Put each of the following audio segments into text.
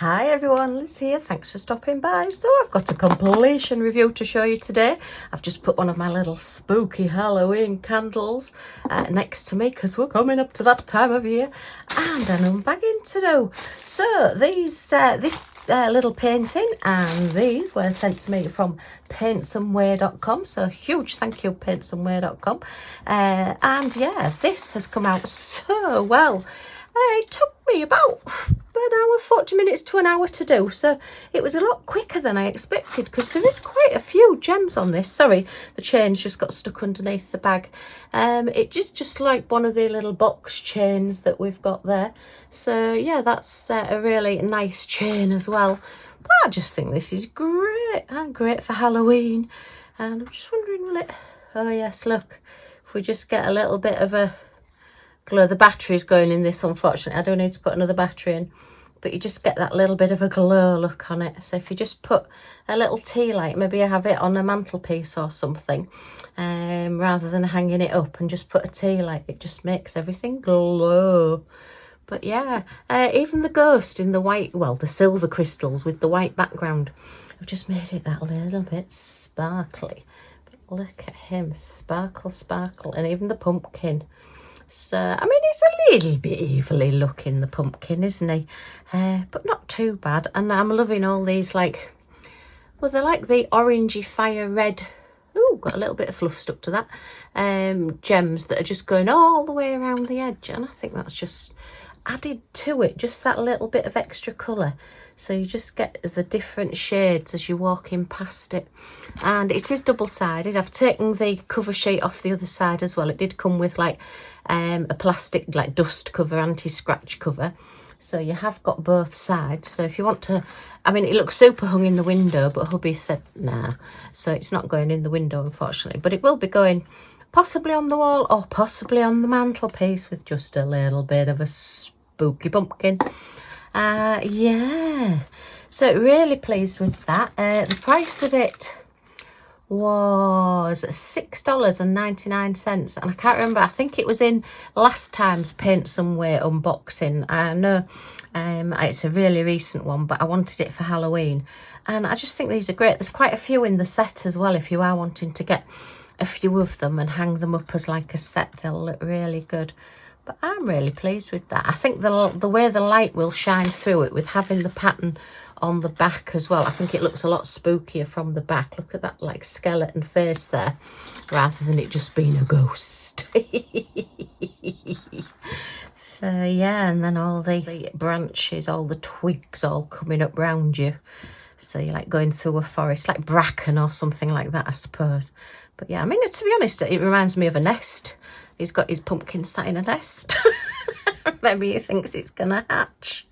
Hi everyone, Liz here, thanks for stopping by. So I've got a completion review to show you today. I've just put one of my little spooky Halloween candles next to me because we're coming up to that time of year, and an unbagging to do. So this little painting and these were sent to me from paintsomeway.com, so huge thank you paintsomeway.com. And yeah, this has come out so well. It took me about an hour, 40 minutes to an hour to do, so it was a lot quicker than I expected because there is quite a few gems on this. Sorry, the chains just got stuck underneath the bag. It is just like one of the little box chains that we've got there. So yeah, that's a really nice chain as well. But I just think this is great and great for Halloween. And I'm just wondering, will it... Oh yes, look, if we just get a little bit of a glow. The battery's going in this, unfortunately. I do need to put another battery in, but you just get that little bit of a glow look on it. So if you just put a little tea light, maybe you have it on a mantelpiece or something, rather than hanging it up, and just put a tea light, it just makes everything glow. But yeah, even the ghost in the white, well, the silver crystals with the white background, I've just made it that little bit sparkly. But look at him, sparkle, sparkle, and even the pumpkin. So, I mean, it's a little bit evilly looking, the pumpkin, isn't he? But not too bad. And I'm loving all these, like, well, they're like the orangey fire red. Ooh, got a little bit of fluff stuck to that. Gems that are just going all the way around the edge. And I think that's just added to it, just that little bit of extra colour. So you just get the different shades as you're walking past it. And it is double-sided. I've taken the cover sheet off the other side as well. It did come with like a plastic like dust cover, anti-scratch cover. So you have got both sides. So if you want to, I mean, it looks super hung in the window, but hubby said nah. So it's not going in the window, unfortunately. But it will be going possibly on the wall or possibly on the mantelpiece with just a little bit of a spooky pumpkin. Yeah, so really pleased with that. The price of it was $6.99, and I can't remember, I think it was in last time's Paint Someway unboxing. I know it's a really recent one, but I wanted it for Halloween, and I just think these are great. There's quite a few in the set as well if you are wanting to get a few of them and hang them up as like a set. They'll look really good. But I'm really pleased with that. I think the way the light will shine through it with having the pattern on the back as well. I think it looks a lot spookier from the back. Look at that like skeleton face there, rather than it just being a ghost. So yeah, and then all the branches, all the twigs all coming up round you. So you're like going through a forest, like bracken or something like that, I suppose. But yeah, I mean, to be honest, it reminds me of a nest. He's got his pumpkin sat in a nest. Maybe he thinks it's gonna hatch.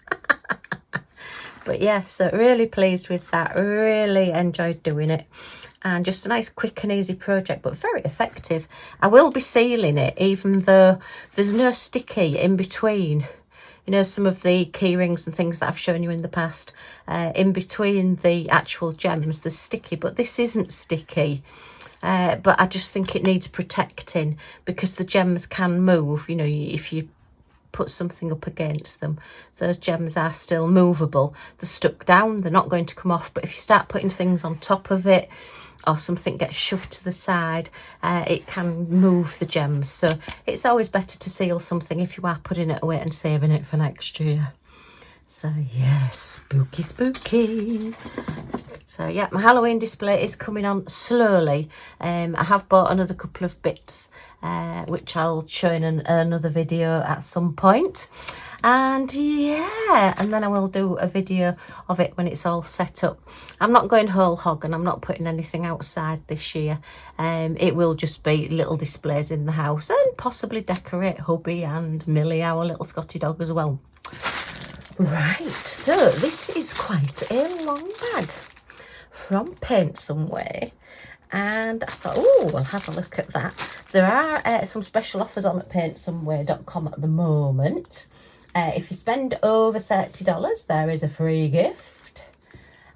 But yeah, so really pleased with that. Really enjoyed doing it. And just a nice, quick and easy project, but very effective. I will be sealing it, even though there's no sticky in between. You know, some of the key rings and things that I've shown you in the past, in between the actual gems, there's sticky, but this isn't sticky. But I just think it needs protecting because the gems can move. You know, if you put something up against them, those gems are still movable. They're stuck down, they're not going to come off. But if you start putting things on top of it or something gets shoved to the side, it can move the gems. So it's always better to seal something if you are putting it away and saving it for next year. So yes, spooky, spooky. So yeah, my Halloween display is coming on slowly. I have bought another couple of bits, which I'll show in another video at some point. And yeah, and then I will do a video of it when it's all set up. I'm not going whole hog and I'm not putting anything outside this year. It will just be little displays in the house and possibly decorate hubby and Millie, our little Scotty dog, as well. Right, so this is quite a long bag from Paint Someway, and I thought, oh, we'll have a look at that. There are some special offers on at paintsomeway.com at the moment. If you spend over $30, there is a free gift,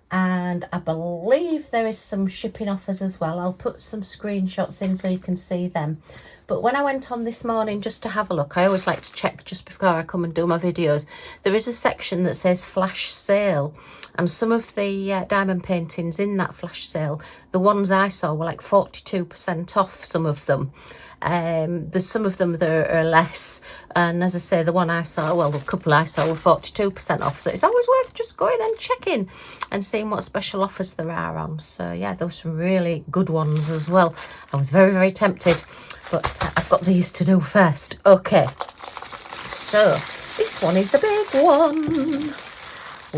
and I believe there is some shipping offers as well. I'll put some screenshots in so you can see them. But when I went on this morning just to have a look, I always like to check just before I come and do my videos. There is a section that says flash sale, and some of the diamond paintings in that flash sale, the ones I saw were like 42% off, some of them. There's some of them that are less, and as I say, the one I saw, well, the couple I saw were 42% off, so it's always worth just going and checking and seeing what special offers there are on. So yeah, there were some really good ones as well. I was very, very tempted, but I've got these to do first. Okay, so this one is the big one.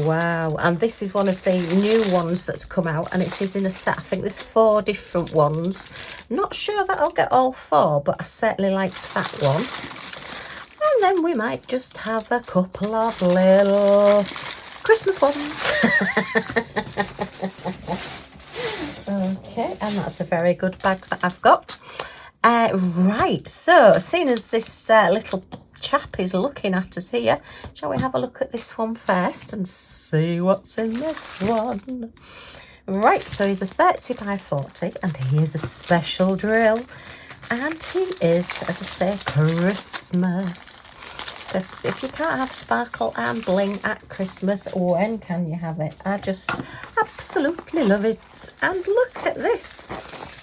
Wow, and this is one of the new ones that's come out, and it is in a set. I think there's 4 different ones. Not sure that I'll get all 4, but I certainly liked that one. And then we might just have a couple of little Christmas ones. Okay, and that's a very good bag that I've got. Right, so seeing as this little chap is looking at us here, shall we have a look at this one first and see what's in this one? Right, so he's a 30 by 40, and he is a special drill, and he is, as I say, Christmas. Because if you can't have sparkle and bling at Christmas, when can you have it? I just absolutely love it. And look at this.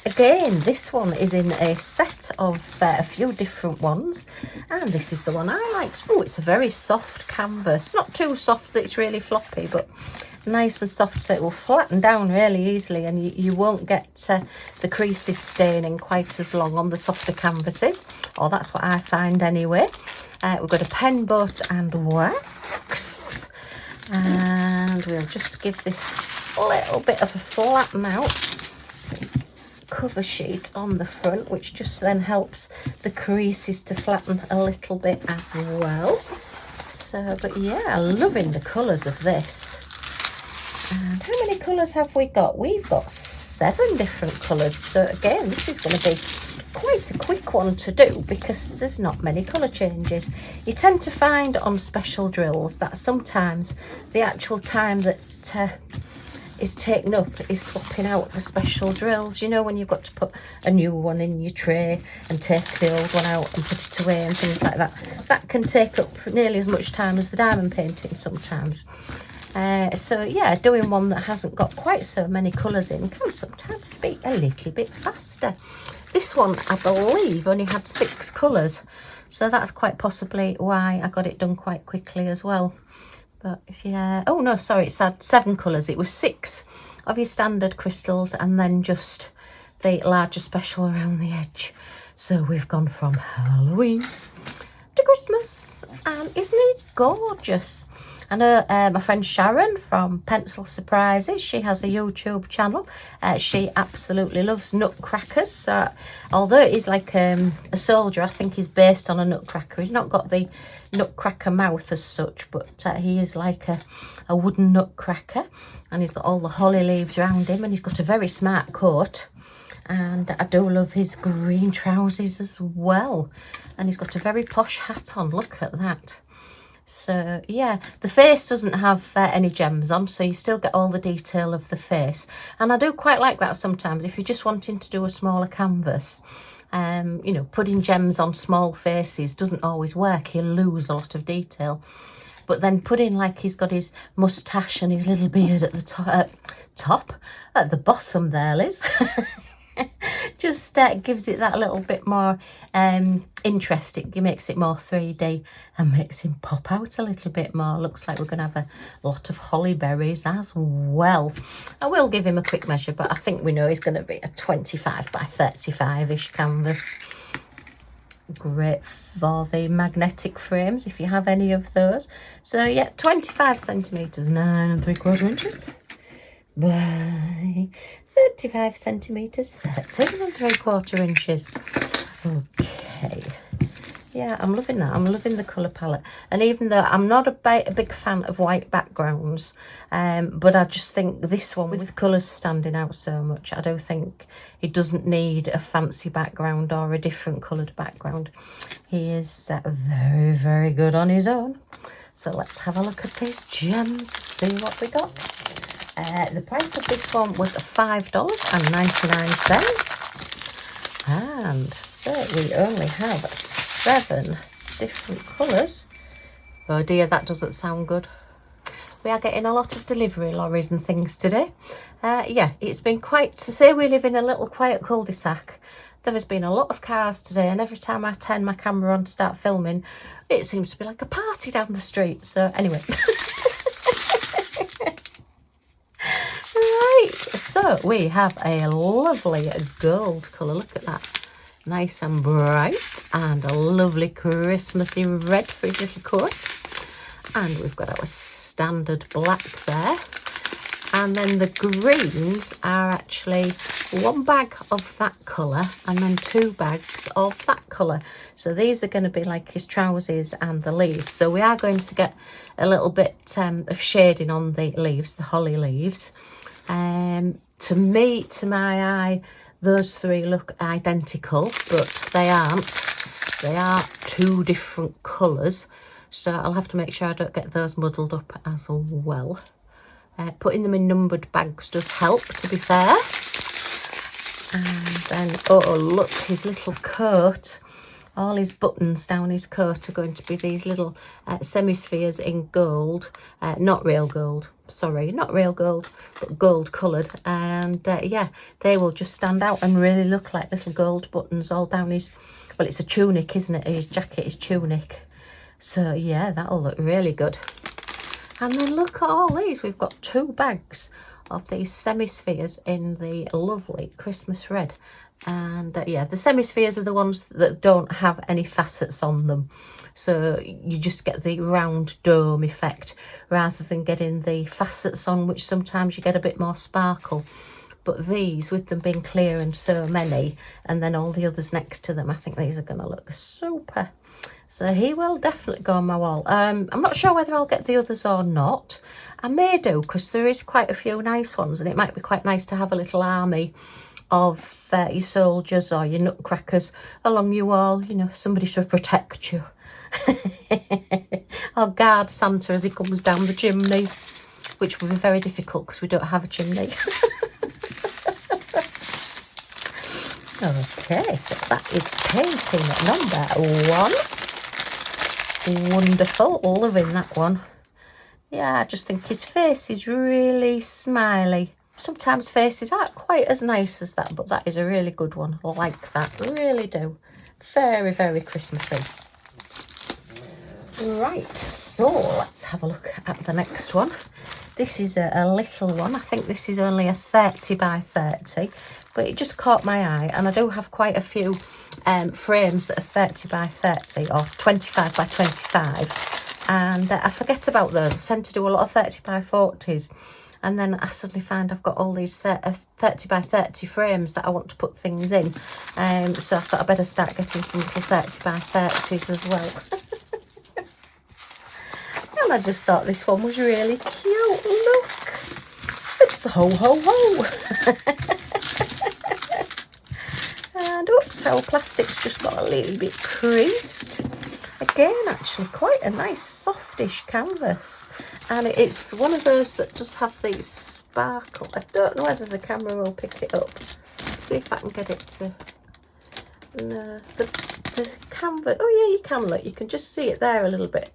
Again, this one is in a set of a few different ones, and this is the one I liked. Oh, it's a very soft canvas. Not too soft that it's really floppy, but nice and soft, so it will flatten down really easily, and you won't get the creases staining quite as long on the softer canvases, or that's what I find anyway. We've got a pen boat and wax, and we'll just give this a little bit of a flatten out cover sheet on the front, which just then helps the creases to flatten a little bit as well. So, but yeah, loving the colours of this. And how many colours have we got? We've got 7 different colours. So again, this is going to be quite a quick one to do because there's not many colour changes. You tend to find on special drills that sometimes the actual time that is taken up is swapping out the special drills. You know, when you've got to put a new one in your tray and take the old one out and put it away and things like that. That can take up nearly as much time as the diamond painting sometimes. So yeah, doing one that hasn't got quite so many colours in can sometimes be a little bit faster. This one, I believe, only had 6 colours, so that's quite possibly why I got it done quite quickly as well. But yeah, oh no, sorry, it's had 7 colours. It was 6 of your standard crystals and then just the larger special around the edge. So we've gone from Halloween to Christmas, and isn't it gorgeous? I know my friend Sharon from Pencil Surprises, she has a YouTube channel. She absolutely loves nutcrackers. So, although he's like a soldier, I think he's based on a nutcracker. He's not got the nutcracker mouth as such, but he is like a wooden nutcracker. And he's got all the holly leaves around him, and he's got a very smart coat. And I do love his green trousers as well. And he's got a very posh hat on, look at that. So yeah, the face doesn't have any gems on, so you still get all the detail of the face. And I do quite like that sometimes if you're just wanting to do a smaller canvas. You know, putting gems on small faces doesn't always work. You lose a lot of detail. But then putting, like, he's got his moustache and his little beard at the at the bottom there, Liz. Just gives it that little bit more interest. It makes it more 3D and makes him pop out a little bit more. Looks like we're going to have a lot of holly berries as well. I will give him a quick measure, but I think we know he's going to be a 25 by 35-ish canvas. Great for the magnetic frames if you have any of those. So yeah, 25 centimetres, 9 3/4 inches. By 35 centimetres, 13 3/4 inches. Okay. Yeah, I'm loving that. I'm loving the colour palette. And even though I'm not a big fan of white backgrounds, but I just think this one, with the colours standing out so much, I do think it doesn't need a fancy background or a different coloured background. He is very, very good on his own. So let's have a look at these gems, see what we got. The price of this one was $5.99. And so So we only have 7 different colours. Oh dear, that doesn't sound good. We are getting a lot of delivery lorries and things today. Yeah, it's been quite, to say we live in a little quiet cul-de-sac, there has been a lot of cars today, and every time I turn my camera on to start filming, it seems to be like a party down the street. So anyway. Right, so we have a lovely gold colour. Look at that. Nice and bright, and a lovely Christmassy red for his little coat. And we've got our standard black there. And then the greens are actually 1 bag of that colour and then 2 bags of that colour. So these are going to be like his trousers and the leaves. So we are going to get a little bit of shading on the leaves, the holly leaves. To me, to my eye, those 3 look identical, but they aren't. They are 2 different colours. So I'll have to make sure I don't get those muddled up as well. Putting them in numbered bags does help, to be fair. And then, oh look, his little coat. All his buttons down his coat are going to be these little semi-spheres in gold. Not real gold, sorry, not real gold, but gold coloured. And yeah, they will just stand out and really look like little gold buttons all down his, well, it's a tunic, isn't it? His jacket is tunic. So yeah, that'll look really good. And then look at all these. We've got 2 bags of these semi-spheres in the lovely Christmas red. And yeah, the semi-spheres are the ones that don't have any facets on them. So you just get the round dome effect rather than getting the facets on, which sometimes you get a bit more sparkle. But these, with them being clear and so many, and then all the others next to them, I think these are going to look super. So he will definitely go on my wall. I'm not sure whether I'll get the others or not. I may do, because there is quite a few nice ones, and it might be quite nice to have a little army of your soldiers or your nutcrackers along your wall, you know, somebody to protect you. Or guard Santa as he comes down the chimney, which will be very difficult because we don't have a chimney. Okay, so that is painting number 1. Wonderful, loving that one. Yeah, I just think his face is really smiley. Sometimes faces aren't quite as nice as that, but that is a really good one. I like that, really do. Very, very Christmassy. Right, so let's have a look at the next one. This is a little one. I think this is only a 30 by 30, but it just caught my eye, and I do have quite a few frames that are 30 by 30 or 25 by 25, and I forget about those. I tend to do a lot of 30 by 40s, and then I suddenly find I've got all these 30 by 30 frames that I want to put things in, so I thought I'd better start getting some little 30 by 30s as well. And I just thought this one was really cute. Look, it's a ho-ho-ho. And oops, our plastic's just got a little bit creased. Again, actually quite a nice softish canvas. And it's one of those that does have these sparkle. I don't know whether the camera will pick it up. Let's see if I can get it to... No, the canvas... Oh yeah, you can look. You can just see it there a little bit.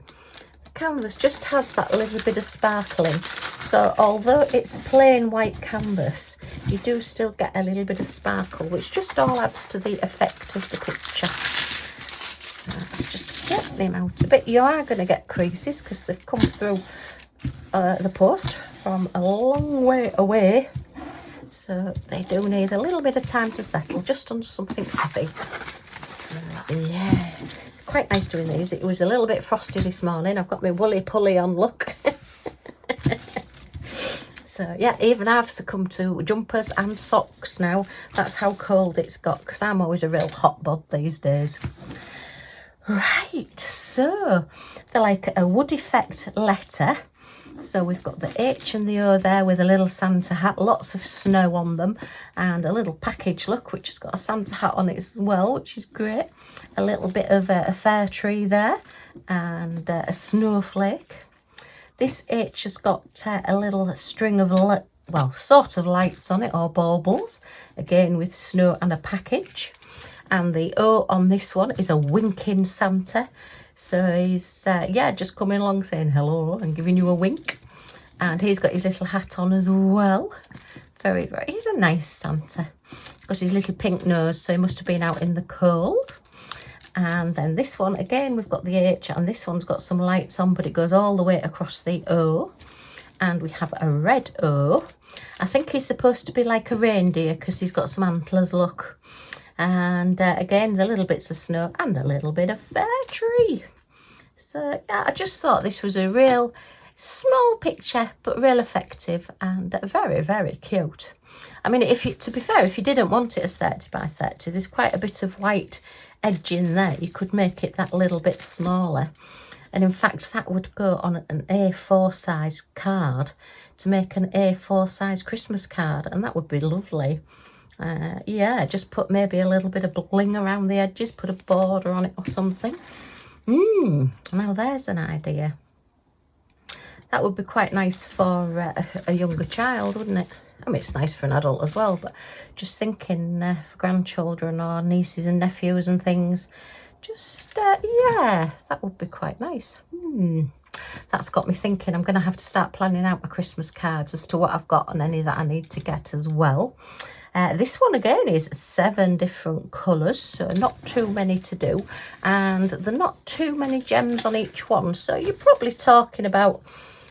Canvas just has that little bit of sparkling, so although it's plain white canvas, you do still get a little bit of sparkle, which just all adds to the effect of the picture. So let's just get them out a bit. You are going to get creases because they've come through the post from a long way away, so they do need a little bit of time to settle just on something heavy. So, yeah, quite nice doing these. It was a little bit frosty this morning. I've got my woolly pulley on, look. So yeah, even I've succumbed to jumpers and socks now. That's how cold it's got, because I'm always a real hot bod these days. Right, so they're like a wood effect letter. So we've got the H and the O there with a little Santa hat, lots of snow on them, and a little package, look, which has got a Santa hat on it as well, which is great. A little bit of a fir tree there, and a snowflake. This H has got a little string of, well, sort of lights on it, or baubles, again with snow and a package. And the O on this one is a winking Santa. So he's, yeah, just coming along saying hello and giving you a wink. And he's got his little hat on as well. Very, very, he's a nice Santa. He's got his little pink nose, so he must have been out in the cold. And then this one, again, we've got the H, and this one's got some lights on, but it goes all the way across the O. And we have a red O. I think he's supposed to be like a reindeer because he's got some antlers, look. And again, the little bits of snow and a little bit of fir tree. So yeah, I just thought this was a real small picture, but real effective and very, very cute. I mean, to be fair, if you didn't want it as 30 by 30, there's quite a bit of white edge in there. You could make it that little bit smaller. And in fact, that would go on an A4 size card to make an A4 size Christmas card. And that would be lovely. Yeah, just put maybe a little bit of bling around the edges, put a border on it or something. Now there's an idea. That would be quite nice for a younger child, wouldn't it? I mean, it's nice for an adult as well, but just thinking for grandchildren or nieces and nephews and things, just, yeah, that would be quite nice. That's got me thinking I'm going to have to start planning out my Christmas cards as to what I've got and any that I need to get as well. This one again is 7 different colours, so not too many to do, and there are not too many gems on each one, so you're probably talking about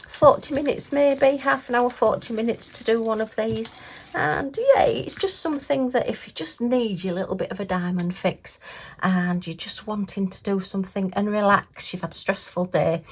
40 minutes, maybe half an hour, 40 minutes to do one of these. And yeah, it's just something that if you just need your little bit of a diamond fix and you're just wanting to do something and relax, you've had a stressful day,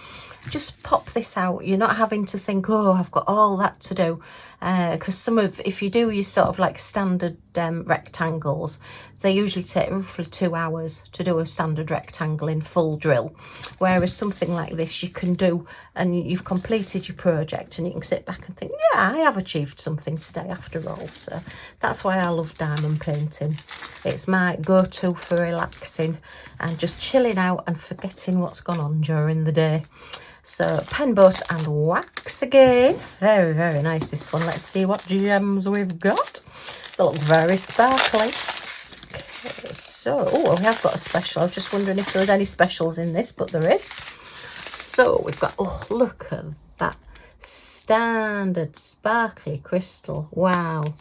just pop this out. You're not having to think, oh, I've got all that to do. Because if you do your sort of like standard rectangles, they usually take roughly 2 hours to do a standard rectangle in full drill. Whereas something like this you can do and you've completed your project and you can sit back and think, yeah, I have achieved something today after all. So that's why I love diamond painting. It's my go-to for relaxing and just chilling out and forgetting what's gone on during the day. So pen, boat and wax again. Very, very nice this one. Let's see what gems we've got. They look very sparkly. Okay, so, oh, we have got a special. I was just wondering if there was any specials in this, but there is. So we've got, oh, look at that. Standard sparkly crystal. Wow.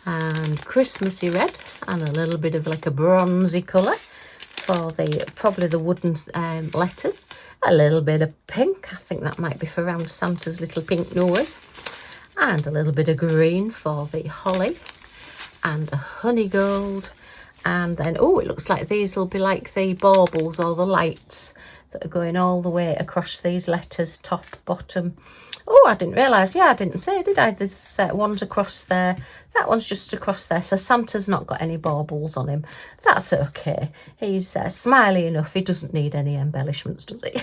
And Christmassy red and a little bit of like a bronzy colour for probably the wooden letters. A little bit of pink, I think that might be for around Santa's little pink nose. And a little bit of green for the holly. And a honey gold. And then, oh, it looks like these will be like the baubles or the lights that are going all the way across these letters, top, bottom. Oh, I didn't realise. Yeah, I didn't say, did I? There's one's across there. That one's just across there. So Santa's not got any baubles on him. That's okay. He's smiley enough. He doesn't need any embellishments, does he?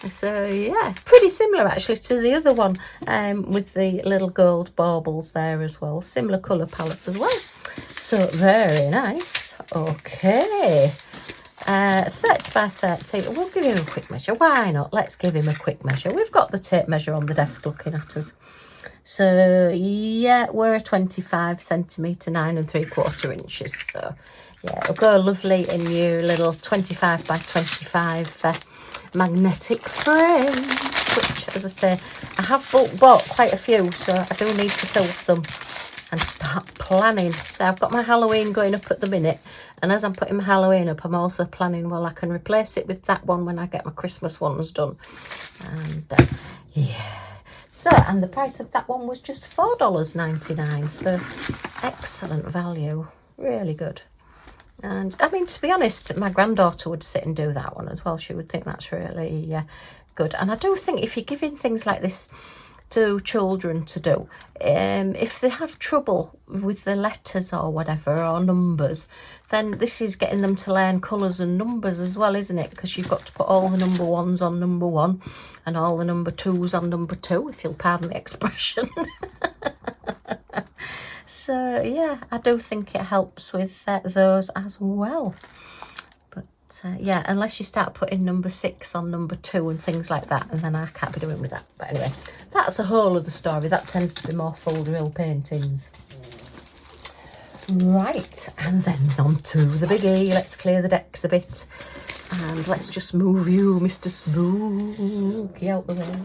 So, yeah, pretty similar actually to the other one with the little gold baubles there as well. Similar colour palette as well. So, very nice. Okay. 30 by 30. We'll give him a quick measure. Why not? Let's give him a quick measure. We've got the tape measure on the desk looking at us. So, yeah, we're a 25 centimetre, 9 3/4 inches. So, yeah, it'll go lovely in your little 25 by 25 magnetic frame, which, as I say, I have bought quite a few, so I do need to fill some and start planning. So I've got my Halloween going up at the minute, and as I'm putting my Halloween up, I'm also planning, well, I can replace it with that one when I get my Christmas ones done. And yeah, so, and the price of that one was just $4.99, so excellent value, really good. And I mean, to be honest, my granddaughter would sit and do that one as well. She would think that's really good. And I do think if you're giving things like this to children to do, if they have trouble with the letters or whatever, or numbers, then this is getting them to learn colours and numbers as well, isn't it? Because you've got to put all the number ones on number one and all the number twos on number two, if you'll pardon the expression. So, yeah, I do think it helps with those as well. But, yeah, unless you start putting number 6 on number 2 and things like that, and then I can't be doing with that. But anyway, that's the whole of the story. That tends to be more full drill paintings. Right, and then on to the biggie. Let's clear the decks a bit. And let's just move you, Mr. Spooky, out the way.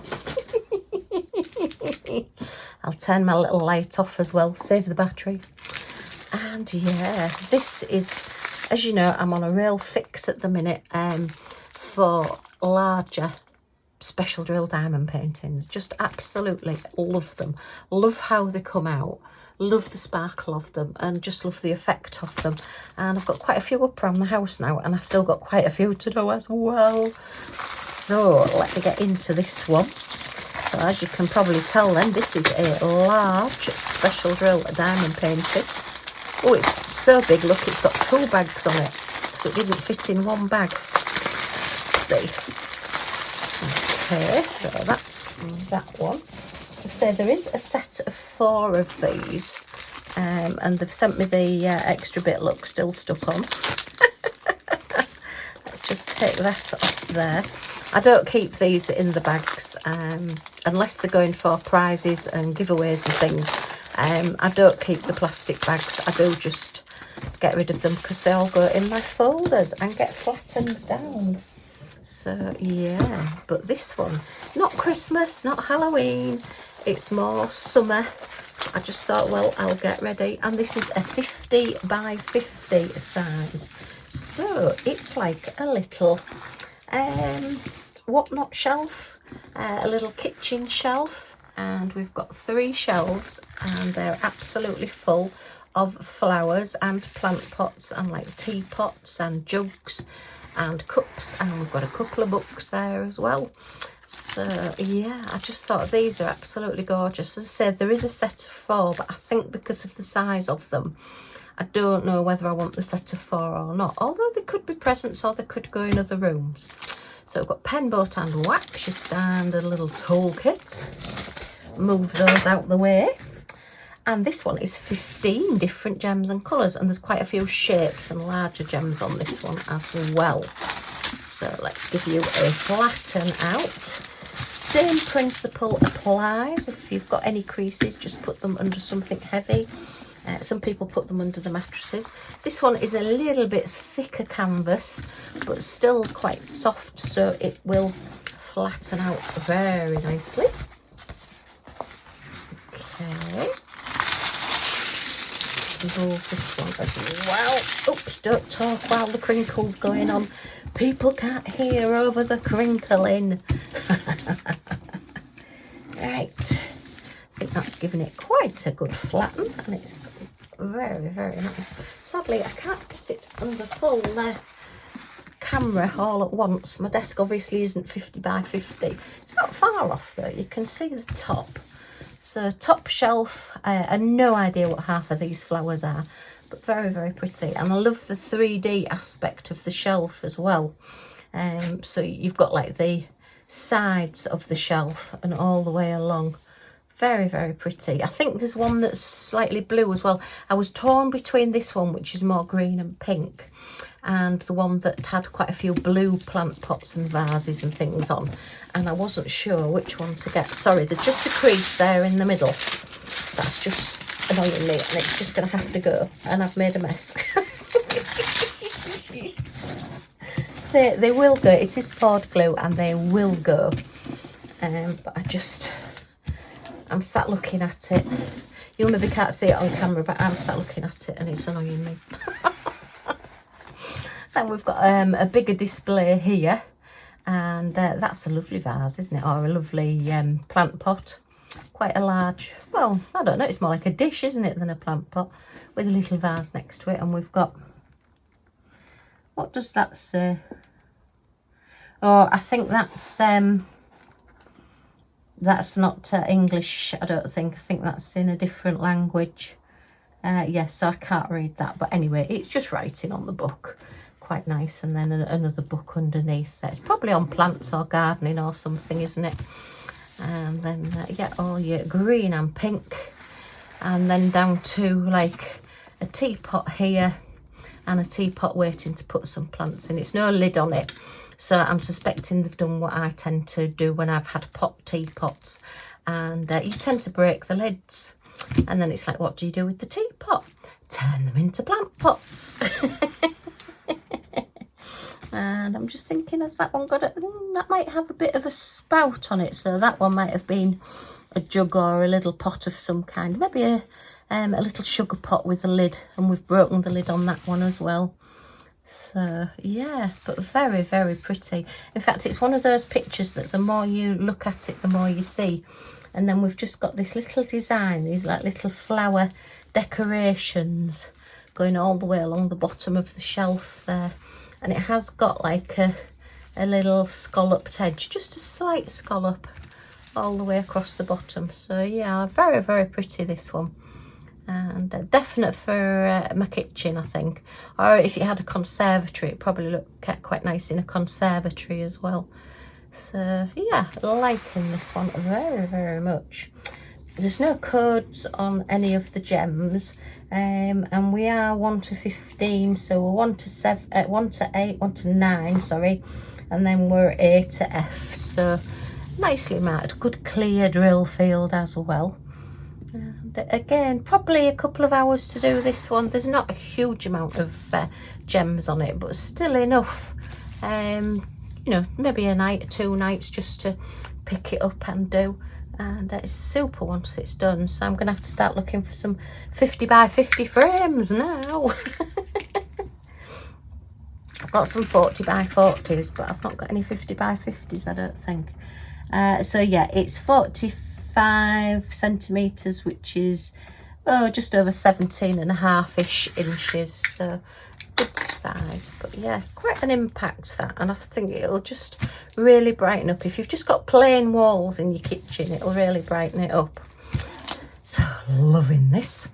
I'll turn my little light off as well, save the battery. And yeah, this is, as you know, I'm on a real fix at the minute for larger special drill diamond paintings. Just absolutely love them. Love how they come out. Love the sparkle of them and just love the effect of them. And I've got quite a few up around the house now, and I've still got quite a few to do as well. So let me get into this one. So as you can probably tell then, this is a large special drill diamond painting. Oh, it's so big, look, it's got 2 bags on it because it didn't fit in one bag. Let's see. Okay, so that's that one. So there is a set of 4 of these, and they've sent me the extra bit, look, still stuck on. Let's just take that off there. I don't keep these in the bags unless they're going for prizes and giveaways and things. I don't keep the plastic bags. I do just get rid of them because they all go in my folders and get flattened down. So yeah, but this one, not Christmas, not Halloween, it's more summer. I just thought, well, I'll get ready. And this is a 50 by 50 size. So it's like a little whatnot shelf, a little kitchen shelf. And we've got 3 shelves and they're absolutely full of flowers and plant pots and like teapots and jugs and cups, and we've got a couple of books there as well. So yeah, I just thought these are absolutely gorgeous. As I said, there is a set of 4, but I think because of the size of them, I don't know whether I want the set of 4 or not, although they could be presents or they could go in other rooms. So we've got pen, boat and wax, your standard little toolkit. Move those out the way. And this one is 15 different gems and colours, and there's quite a few shapes and larger gems on this one as well. So let's give you a flatten out. Same principle applies. If you've got any creases, just put them under something heavy. Some people put them under the mattresses. This one is a little bit thicker canvas, but still quite soft, so it will flatten out very nicely. Okay. Move this one as well. Oops, don't talk while the crinkle's going on. People can't hear over the crinkling. Right. I think that's giving it quite a good flatten, and it's very, very nice. Sadly, I can't get it under full camera all at once. My desk obviously isn't 50 by 50. It's not far off though. You can see the top. So top shelf, I have no idea what half of these flowers are, but very, very pretty. And I love the 3D aspect of the shelf as well. So you've got like the sides of the shelf and all the way along. Very, very pretty. I think there's one that's slightly blue as well. I was torn between this one, which is more green and pink, and the one that had quite a few blue plant pots and vases and things on, and I wasn't sure which one to get. Sorry, there's just a crease there in the middle. That's just annoying me, and it's just going to have to go, and I've made a mess. So they will go. It is poured glue, and they will go. But I'm sat looking at it. You maybe can't see it on camera, but I'm sat looking at it and it's annoying me. Then we've got a bigger display here, and that's a lovely vase, isn't it? Or a lovely plant pot. Quite a large, well, I don't know, it's more like a dish, isn't it, than a plant pot, with a little vase next to it. And we've got, what does that say? Oh, I think that's not English, I don't think. I think that's in a different language. Yes, so I can't read that. But anyway, it's just writing on the book. Quite nice. And then another book underneath there. It's probably on plants or gardening or something, isn't it? And then, yeah, all your green and pink. And then down to like a teapot here and a teapot waiting to put some plants in. It's no lid on it. So I'm suspecting they've done what I tend to do when I've had pot teapots, and you tend to break the lids. And then it's like, what do you do with the teapot? Turn them into plant pots. And I'm just thinking, has that one got that might have a bit of a spout on it, so that one might have been a jug or a little pot of some kind, maybe a little sugar pot with a lid, and we've broken the lid on that one as well. So yeah, but very, very pretty. In fact, it's one of those pictures that the more you look at it, the more you see. And then we've just got this little design, these like little flower decorations going all the way along the bottom of the shelf there. And it has got like a little scalloped edge, just a slight scallop all the way across the bottom. So yeah, very, very pretty, this one. And definite for my kitchen, I think. Or if you had a conservatory, it probably look quite nice in a conservatory as well. So yeah, liking this one very, very much. There's no codes on any of the gems, and we are 1 to 15, so we're 1 to 7, 1 to 8, 1 to 9, sorry, and then we're A to F. So nicely marked, good clear drill field as well. And again, probably a couple of hours to do this one. There's not a huge amount of gems on it, but still enough. You know, maybe a night or 2 nights just to pick it up and do. And it's super once it's done. So I'm going to have to start looking for some 50 by 50 frames now. I've got some 40 by 40s, but I've not got any 50 by 50s, I don't think. So yeah, it's 45 centimetres, which is just over 17.5-ish inches. So good size, but yeah, quite an impact that, and I think it'll just really brighten up. If you've just got plain walls in your kitchen, it'll really brighten it up. So loving this.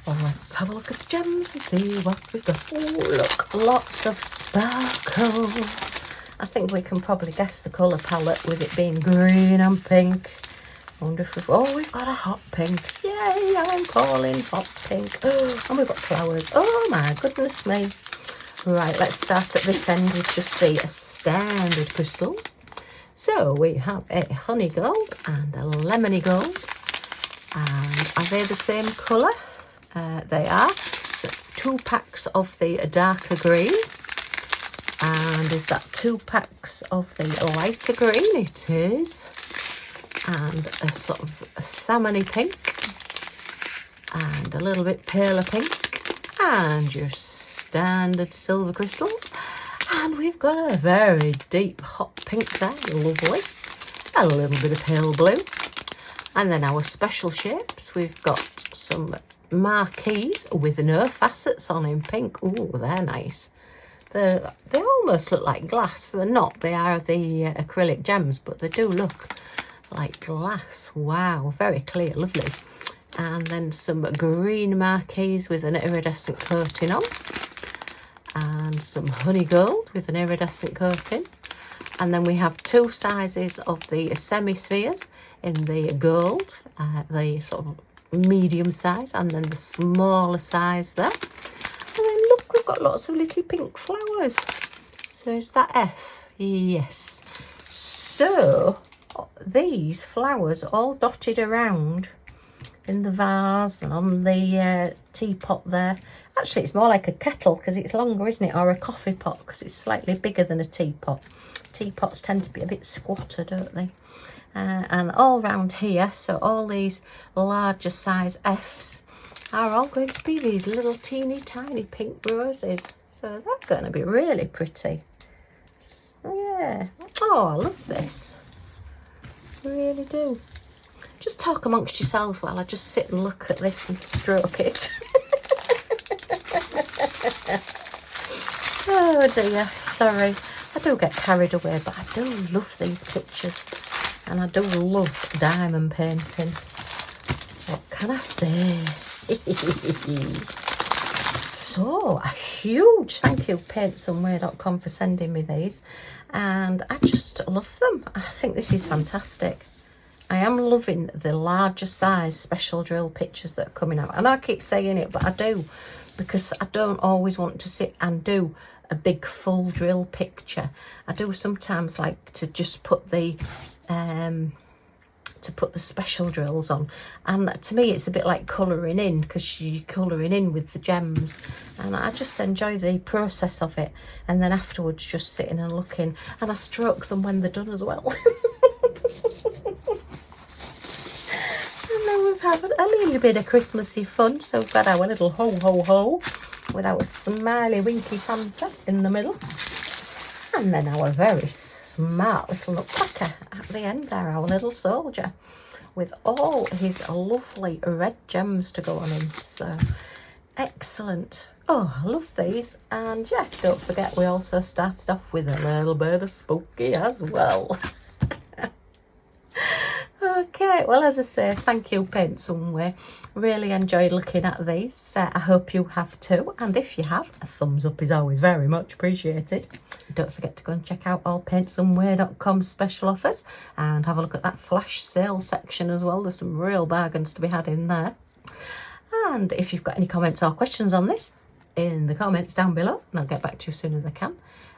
Let's have a look at the gems and see what we've got. Oh look, lots of sparkle. I think we can probably guess the colour palette with it being green and pink. I wonder if we've got a hot pink. Yay, I'm calling hot pink. Oh, and we've got flowers. Oh my goodness me. Right, let's start at this end with just the standard crystals. So we have a honey gold and a lemony gold. And are they the same colour? They are. So 2 packs of the darker green. And is that 2 packs of the lighter green? It is. And a sort of a salmony pink. And a little bit paler pink. And your standard silver crystals. And we've got a very deep hot pink there. Lovely. A little bit of pale blue. And then our special shapes. We've got some marquees with no facets on in pink. Oh, they're nice. They almost look like glass. They're not. They are the acrylic gems, but they do look like glass. Wow, very clear, lovely. And then some green marquees with an iridescent coating on. And some honey gold with an iridescent coating. And then we have 2 sizes of the semi-spheres in the gold, the sort of medium size, and then the smaller size there. And then look, we've got lots of little pink flowers. So is that F? Yes. So these flowers all dotted around in the vase and on the teapot there. Actually, it's more like a kettle because it's longer, isn't it? Or a coffee pot because it's slightly bigger than a teapot. Teapots tend to be a bit squatter, don't they? And all round here, so all these larger size Fs are all going to be these little teeny tiny pink roses. So they're going to be really pretty. Yeah. Oh, I love this. I really do. Just talk amongst yourselves while I just sit and look at this and stroke it. Oh dear, sorry. I do get carried away, but I do love these pictures. And I do love diamond painting. What can I say? So, a huge thank you, paintsomeway.com, for sending me these. And I just love them. I think this is fantastic. I am loving the larger size special drill pictures that are coming out. And I keep saying it, but I do. Because I don't always want to sit and do a big full drill picture. I do sometimes like to just put the to put the special drills on. And to me it's a bit like colouring in, because you're colouring in with the gems, and I just enjoy the process of it, and then afterwards just sitting and looking, and I stroke them when they're done as well. And then we've had a little bit of Christmassy fun, so we've got our little ho-ho-ho with our smiley winky Santa in the middle, and then our very smart little Nutcracker at the end there, our little soldier, with all his lovely red gems to go on him. So excellent. Oh, I love these. And yeah, don't forget we also started off with a little bit of spooky as well. Okay, well, as I say, thank you, Paint Someway. Really enjoyed looking at these. I hope you have too. And if you have, a thumbs up is always very much appreciated. Don't forget to go and check out all paintsomeway.com special offers and have a look at that flash sale section as well. There's some real bargains to be had in there. And if you've got any comments or questions on this, in the comments down below, and I'll get back to you as soon as I can.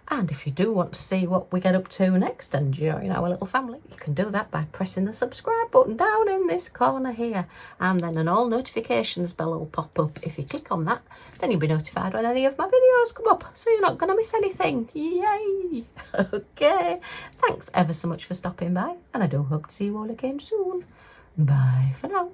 And if you do want to see what we get up to next and join our little family, you can do that by pressing the subscribe button down in this corner here, and then an all notifications bell will pop up. If you click on that, then you'll be notified when any of my videos come up, so you're not going to miss anything. Yay! Okay, thanks ever so much for stopping by, and I do hope to see you all again soon. Bye for now.